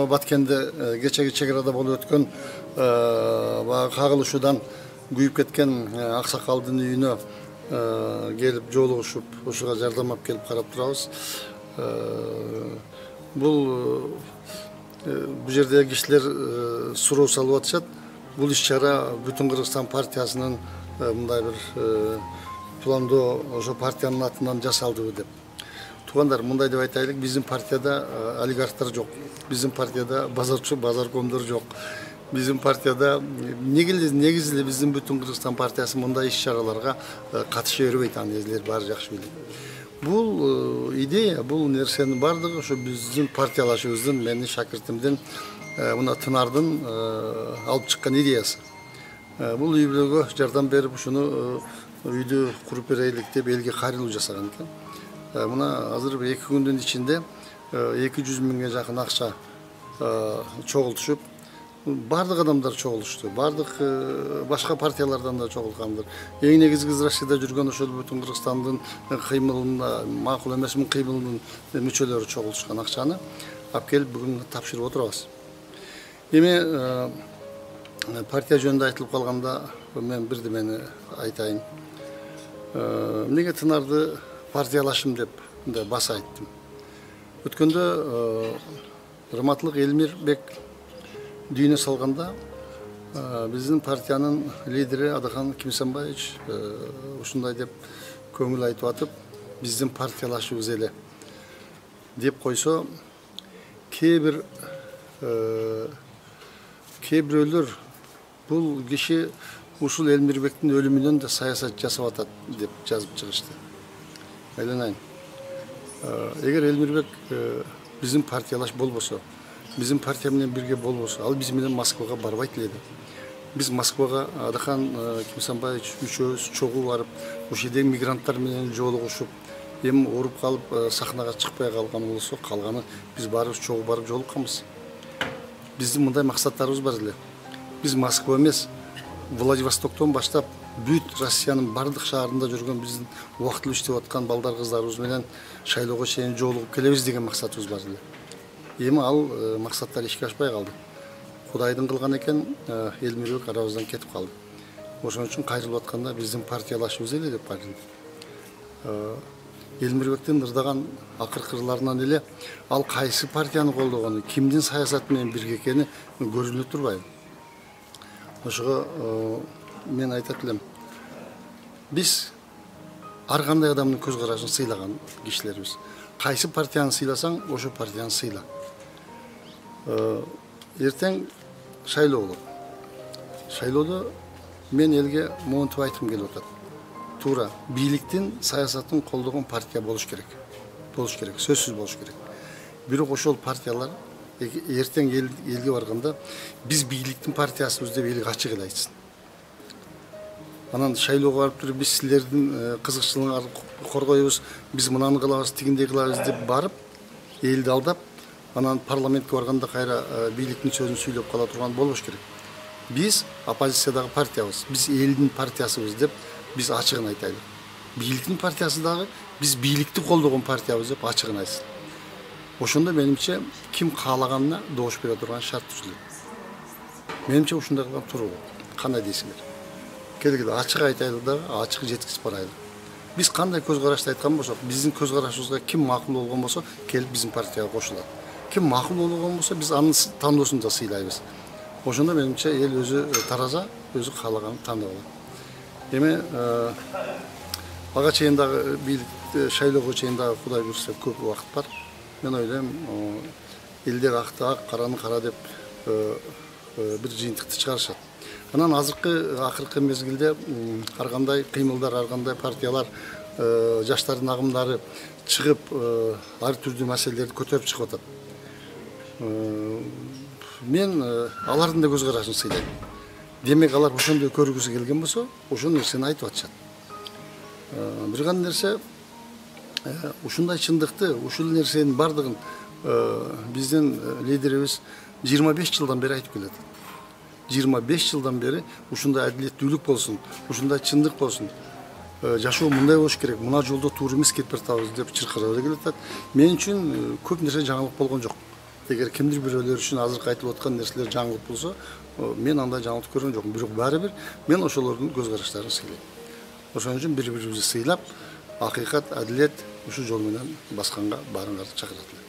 Баткенде кечеги чек арада болуп өткөн баягы кагылышуудан күйүп кеткен аксакалдын үйүнө келип жолугушуп, ушуга жардам алып келип карап турабыз. Бул жердеги кишилер суроо салып атышат. Бул иш-чара Бүтүн Кыргызстан партиясынын мындай бир пландоо ошо партиянын атынан жасалдыбы деп. Туугандар, мындай деп айтайлык, биздин партияда олигархтар жок. Биздин партияда базаркомдор жок. Биздин партияда негизи биздин Бүтүн Кыргызстан партиясы мындай иш-чараларга катыша бербейт, аны элдер баары жакшы билет. Бул идея, бул нерсенин бардыгы ошо биздин партиялашыбыздын, менин шакиртимдин, мына Тынардын алып чыккан идеясы. Бул үй-бүлөгө жардам берип, ушуну үйдү куруп берейлик деп элге кайрылуу жасаган экен. Мына азыр 2 күндүн ичинде 200 миңге жакын акча чогултушуп, бардык адамдар чогулушту, бардык башка партиялардан да чогулгандар. Эң негизги Россияда жүргөн ошол Бүтүн Кыргызстандын кыймылына, макул эмесмин кыймылынын мүчөлөрү чогултушкан акчаны алып келип бүгүн тапшырып отурабыз. Эми партия жөнүндө айтылып калганда мен бирдемени айтайын. Эмнеге Тынарды партиялашым деп баса айттым. Өткөндө Ырматылык Элмирбек дүйнө салганда биздин партиянын лидери Адахан Кимсанбаевич ушундай деп көңүл айтып атып, биздин партиялашыбыз эле деп койсо, кээ бирөөлөр бул киши ушул Элмирбектин өлүмүнөн да саясат жасап атат деп жазып чыгышты. Айланайын. Эгер Элмирбек биздин партиялаш болбосо, биздин партия менен бирге болбосо, ал биз менен Москвага барбайт эле. Биз Москвага Адахан Кимсанбаевич үчөөбүз чогуу барып, ошол жердеги мигранттар менен жолугушуп, эми ооруп калып сахнага чыкпай калган болсо, калганы биз баарыбыз чогуу барып жолукканбыз. Биздин мындай максаттарыбыз бар эле. Биз Москва эмес, Владивостоктон баштап бүт Россиянын бардык шаарында жүргөн биздин убактылуу иштеп аткан балдар кыздарыбыз менен шайлоого чейин жолугуп келебиз деген максатыбыз бар эле. Эми ал максаттар ишке ашпай калды. Кудайдын кылган экен, Элмирбек арабыздан кетип калды. Ошон үчүн кайрылып атканда биздин партиялашыбыз эле деп кайрылды. Элмирбектин ырдаган акыркырларынан эле ал кайсы партияны колдогону, кимдин саясаты менен бирге экени көрүнө турбайбы? Ошого мен айтат элем. Биз ар кандай адамдын көз карашын сыйлаган кишилербиз. Кайсы партияны сыйласаң, ошо партияны сыйла. Эртең шайлоо болот. Шайлоодо мен элге монтип айткым келип атат. Туура, бийликтин саясатын колдогон партия болуш керек. Сөзсүз болуш керек. Бирок ошол партиялар эртең элге барганда биз бийликтин партиясыбыз деп элге ачык эле айтсын. Анан шайлоого барып туруп биз силердин кызыкчылыгыңарды коргойбуз, биз мынаны кылабыз, тигиндей кылабыз деп барып, элди алдап, анан парламентке барганда кайра бийликтин сөзүн сүйлөп кала турган болбош керек. Биз оппозициядагы партиябыз, биз элдин партиясыбыз деп биз ачыгын айтайлык. Бийликтин партиясы дагы биз бийликти колдогон партиябыз деп ачыгын айтсын. Ошондо менимче ким каалаганына добуш бере турган шарт түзүлөт. Менимче ушундай кылган туура болот. Кандай дейсиңер? Келгиле ачык айтайлык дагы, ачык жеткизип барайлык. Биз кандай көз карашты айткан болсок, биздин көз карашыбызга ким макул болгон болсо, келип биздин партияга кошулат. Ким макул болгон болсо, биз анын тандоосун да сыйлайбыз. Ошондо менимче эл өзү тараза, өзү каалаганын тандап алат. Эми ага чейин дагы бийлик шайлоого чейин дагы Кудай буйрса көп убакыт бар. Мен ойлойм, элдер акты ак, караны кара деп бир жыйынтыкты чыгарышат. Анан акыркы мезгилде ар кандай кыймылдар, ар кандай партиялар, жаштардын агымдары чыгып, ар түрдүү маселелерди көтөрүп чыгып атат. Мен алардын да көз карашын сыйлайм. Демек алар ошондой көргүсү келген болсо, ошол нерсени айтып атышат. Бир гана нерсе, ушундай чындыкты, ушул нерсенин бардыгын биздин лидерибиз 25 жылдан бери айтып келет. 25 жылдан бери ушундай адилеттүүлүк болсун, ушундай чындык болсун. Жашоо мындай болуш керек, мына жолдо туура эмес кетип жатабыз деп чыркырап эле келатат. Мен үчүн көп нерсе жаңылык болгон жок. эгер кимдир бирөөлөр үчүн азыркы айтылып аткан нерселер жаңылык болсо, мен андай жаңылык көргөн жокмун. Бирок баары бир мен ошолордун көз караштарын сыйлайм. Ошон үчүн бири бирибизди сыйлап, акыйкат, адилет ушул жол менен басканга баарыңарды чакырат элем.